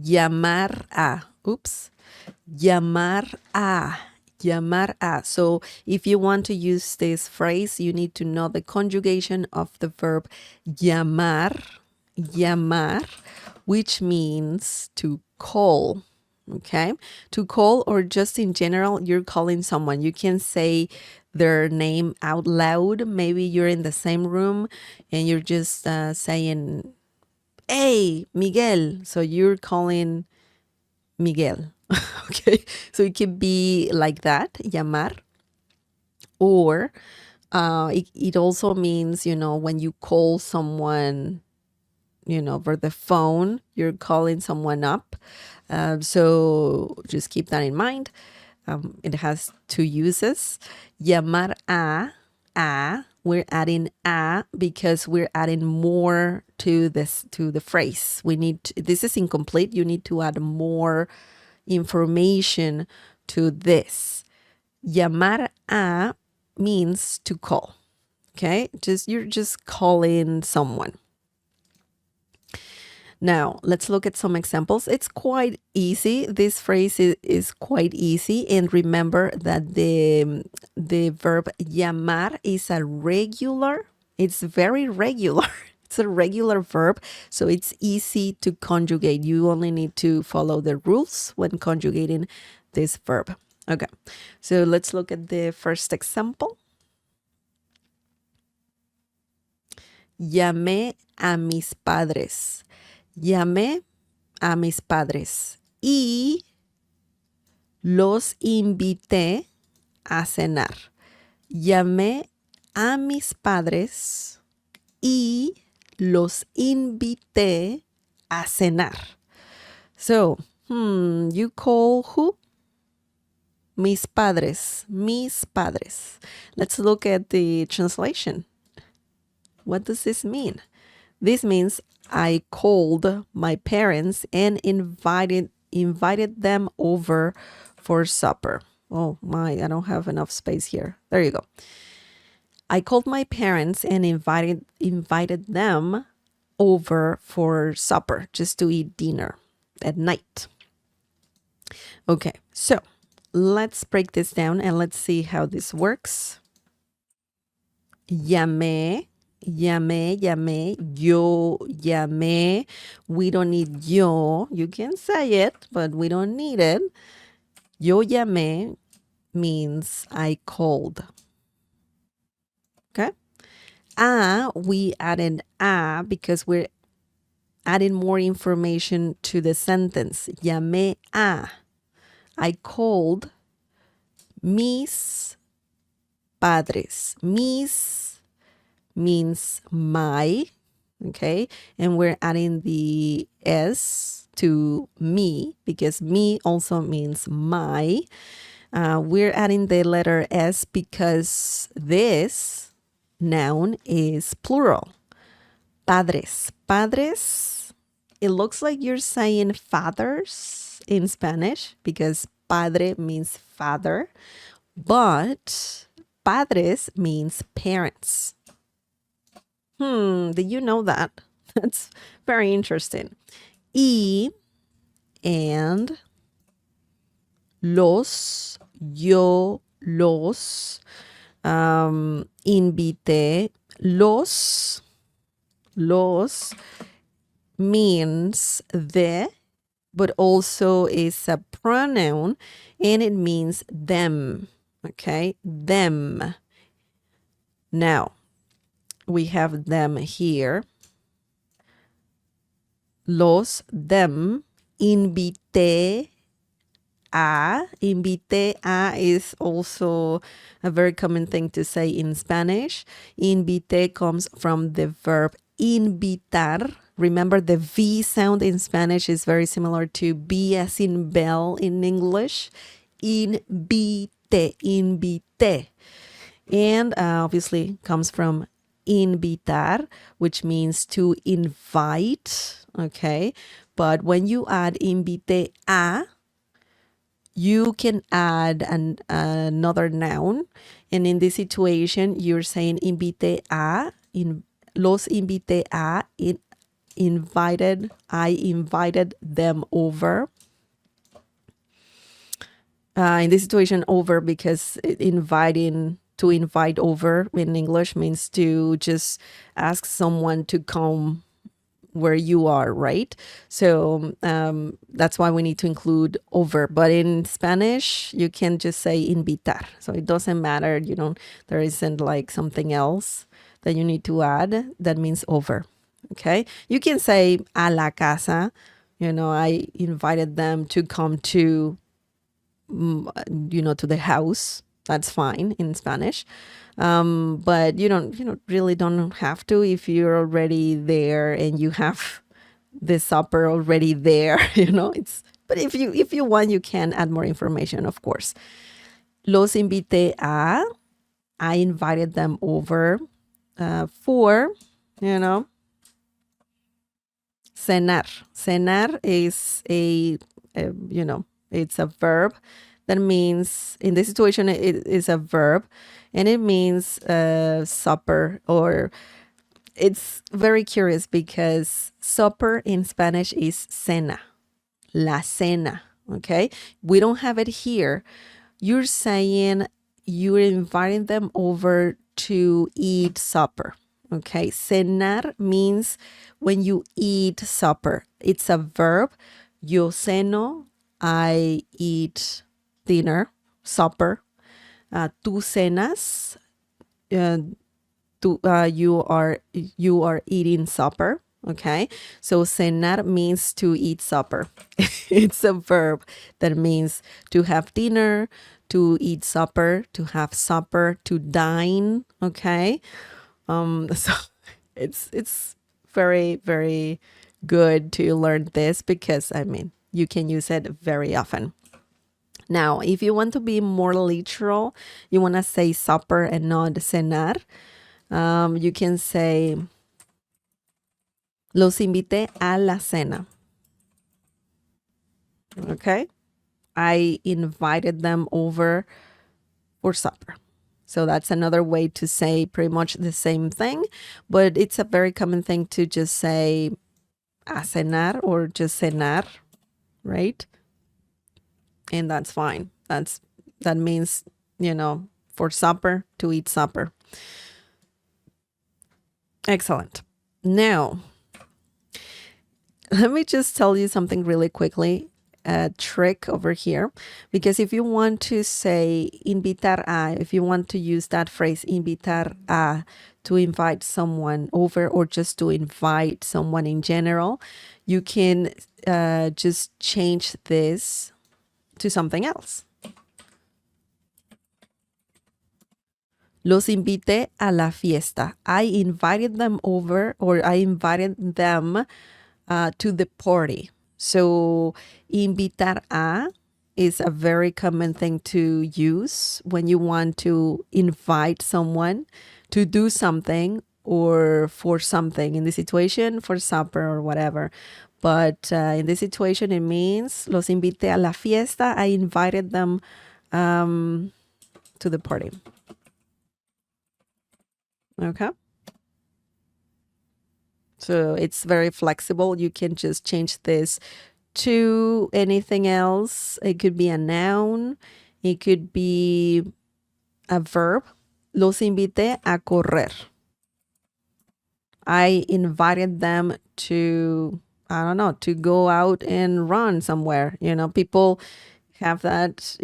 llamar a. Oops. Llamar a. Llamar a. So if you want to use this phrase, you need to know the conjugation of the verb llamar, llamar, which means to call. Okay, to call, or just in general, you're calling someone. You can say their name out loud. Maybe you're in the same room and you're just saying, hey, Miguel. So you're calling Miguel. Okay, so it could be like that, llamar. Or it also means, when you call someone, over the phone, you're calling someone up. So just keep that in mind. It has two uses. Llamar a, we're adding a because we're adding more to the phrase. This is incomplete. You need to add more information to this. Llamar a means to call. Okay? You're just calling someone. Now, let's look at some examples. It's quite easy. This phrase is quite easy. And remember that the verb llamar is a regular. It's very regular. It's a regular verb, so it's easy to conjugate. You only need to follow the rules when conjugating this verb. Okay, so let's look at the first example. Llamé a mis padres. Llamé a mis padres y los invité a cenar. Llamé a mis padres y los invité a cenar. So, you call who? Mis padres. Mis padres. Let's look at the translation. What does this mean? This means I called my parents and invited them over for supper. Oh my, I don't have enough space here. There you go. I called my parents and invited them over for supper, just to eat dinner at night. Okay, so let's break this down and let's see how this works. Llamé, yo llamé. We don't need yo. You can say it, but we don't need it. Yo llamé means I called. Okay? We added a because we're adding more information to the sentence. Llamé a. I called mis padres. Mis means my, okay? And we're adding the S to me because me also means my. We're adding the letter S because this noun is plural. Padres. Padres, it looks like you're saying fathers in Spanish because padre means father, but padres means parents. Did you know that? That's very interesting. Y and los, yo los, invité, los means the, but also is a pronoun and it means them. Okay, them. Now, we have them here. Los, them, invité a. Invité a is also a very common thing to say in Spanish. Invité comes from the verb invitar. Remember, the V sound in Spanish is very similar to B as in bell in English. Invité, invité. And obviously comes from invitar, which means to invite, okay? But when you add invité a, you can add another noun. And in this situation, you're saying invité a, los invité a, I invited them over. In this situation, over, because to invite over in English means to just ask someone to come where you are, right? So that's why we need to include over. But in Spanish, you can just say invitar. So it doesn't matter, there isn't like something else that you need to add that means over. Okay. You can say a la casa. I invited them to come to to the house. That's fine in Spanish. But really don't have to if you're already there and you have the supper already there. But if you want, you can add more information, of course. Los invité a. I invited them over for, cenar. Cenar is it's a verb that means, in this situation, it is a verb, and it means supper. Or it's very curious because supper in Spanish is cena, la cena. Okay, we don't have it here. You're saying you're inviting them over to eat supper. Okay, cenar means when you eat supper. It's a verb. Yo ceno, I eat dinner, supper. Tú cenas, you are eating supper. Okay, so cenar means to eat supper. It's a verb that means to have dinner, to eat supper, to have supper, to dine. Okay, so it's very, very good to learn this because you can use it very often. Now, if you want to be more literal, you want to say supper and not cenar. You can say los invité a la cena. Okay, I invited them over for supper. So that's another way to say pretty much the same thing, but it's a very common thing to just say a cenar or just cenar, right? And that's fine. That means, for supper, to eat supper. Excellent. Now, let me just tell you something really quickly. A trick over here, because if you want to say invitar a, if you want to use that phrase invitar a to invite someone over or just to invite someone in general, you can just change this to something else. Los invité a la fiesta. I invited them over, or I invited them to the party. So invitar a is a very common thing to use when you want to invite someone to do something or for something. In this situation, for supper or whatever. But in this situation, it means los invité a la fiesta. I invited them to the party. Okay. So it's very flexible. You can just change this to anything else. It could be a noun. It could be a verb. Los invité a correr. I invited them to, I don't know, to go out and run somewhere. People have that,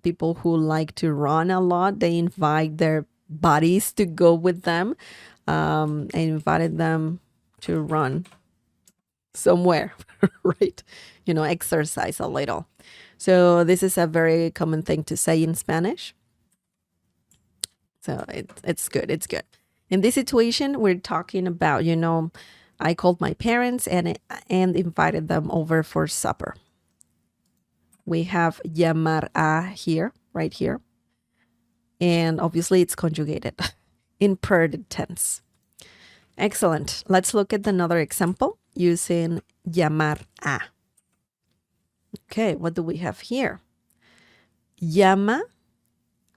people who like to run a lot, they invite their buddies to go with them. I invited them to run somewhere, right? Exercise a little. So this is a very common thing to say in Spanish. So it's good. It's good. In this situation, we're talking about, I called my parents and invited them over for supper. We have llamar a here, right here. And obviously it's conjugated in present tense. Excellent. Let's look at another example using llamar a. Okay, what do we have here? Llama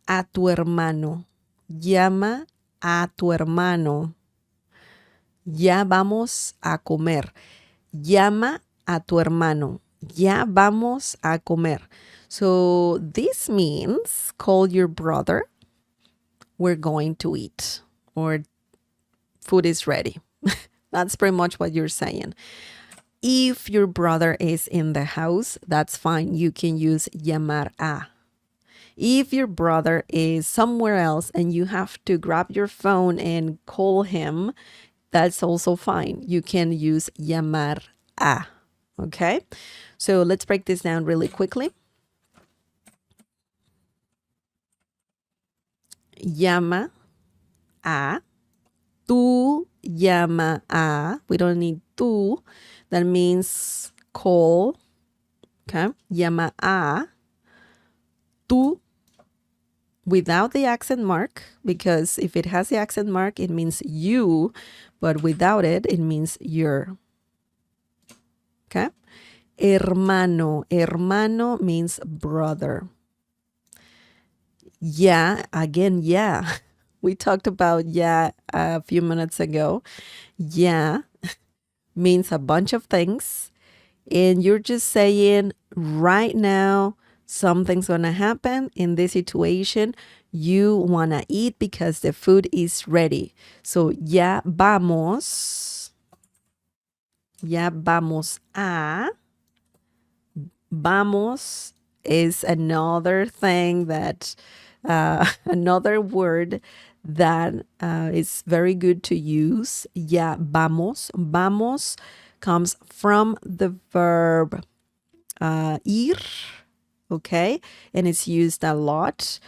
a tu hermano. Llama a tu hermano. Ya vamos a comer. Llama a tu hermano. Ya vamos a comer. So this means call your brother. We're going to eat. Or food is ready. That's pretty much what you're saying. If your brother is in the house, that's fine. You can use llamar a. If your brother is somewhere else and you have to grab your phone and call him, that's also fine. You can use llamar a. Okay? So let's break this down really quickly. Llama a. Tú llama a. We don't need tú. That means call. Okay? Llama a. Tú without the accent mark, because if it has the accent mark, it means you, but without it, it means you're. Okay? Hermano. Hermano means brother. Yeah, again, yeah. We talked about yeah a few minutes ago. Yeah means a bunch of things. And you're just saying right now, something's going to happen in this situation. You want to eat because the food is ready. So ya vamos. Ya vamos a. Vamos is another thing that, another word that is very good to use. Ya vamos. Vamos comes from the verb ir, okay? And it's used a lot.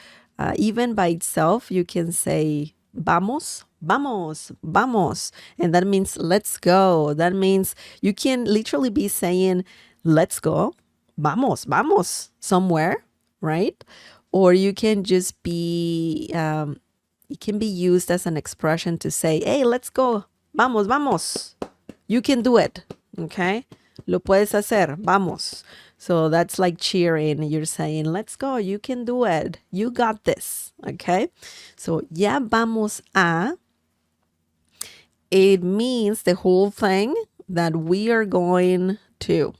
Even by itself, you can say vamos, vamos, vamos. And that means let's go. That means you can literally be saying let's go, vamos, vamos, somewhere, right? Or you can just be, it can be used as an expression to say, hey, let's go, vamos, vamos. You can do it, okay? Lo puedes hacer, vamos. So that's like cheering. You're saying, let's go, you can do it. You got this, okay? So ya vamos a, it means the whole thing that we are going to,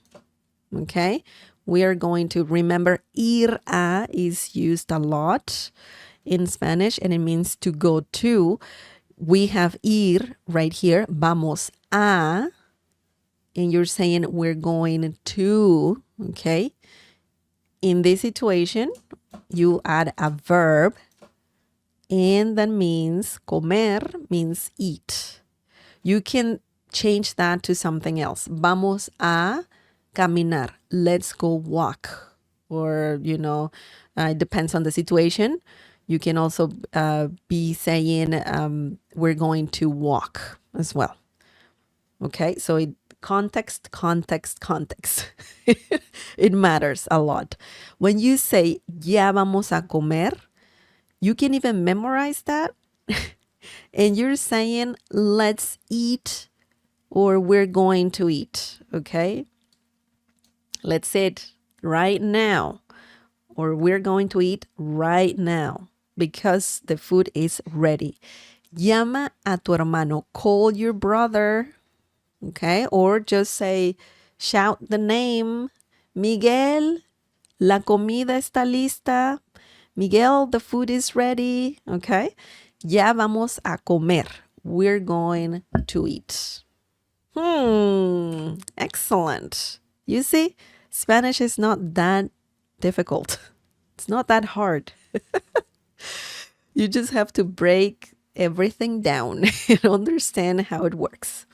okay? We are going to, remember, ir a is used a lot in Spanish and it means to go to. We have ir right here, vamos a, and you're saying we're going to, okay? In this situation, you add a verb, and that means comer means eat. You can change that to something else. Vamos a caminar. Let's go walk. Or, you know, it depends on the situation. You can also be saying we're going to walk as well. Okay, so context, context, context. It matters a lot. When you say ya vamos a comer, you can even memorize that. And you're saying let's eat or we're going to eat. Okay, let's eat right now or we're going to eat right now because the food is ready. Llama a tu hermano. Call your brother. Okay, or just say, shout the name, Miguel, la comida está lista. Miguel, the food is ready. Okay, ya vamos a comer. We're going to eat. Excellent. You see, Spanish is not that difficult. It's not that hard. You just have to break everything down and understand how it works.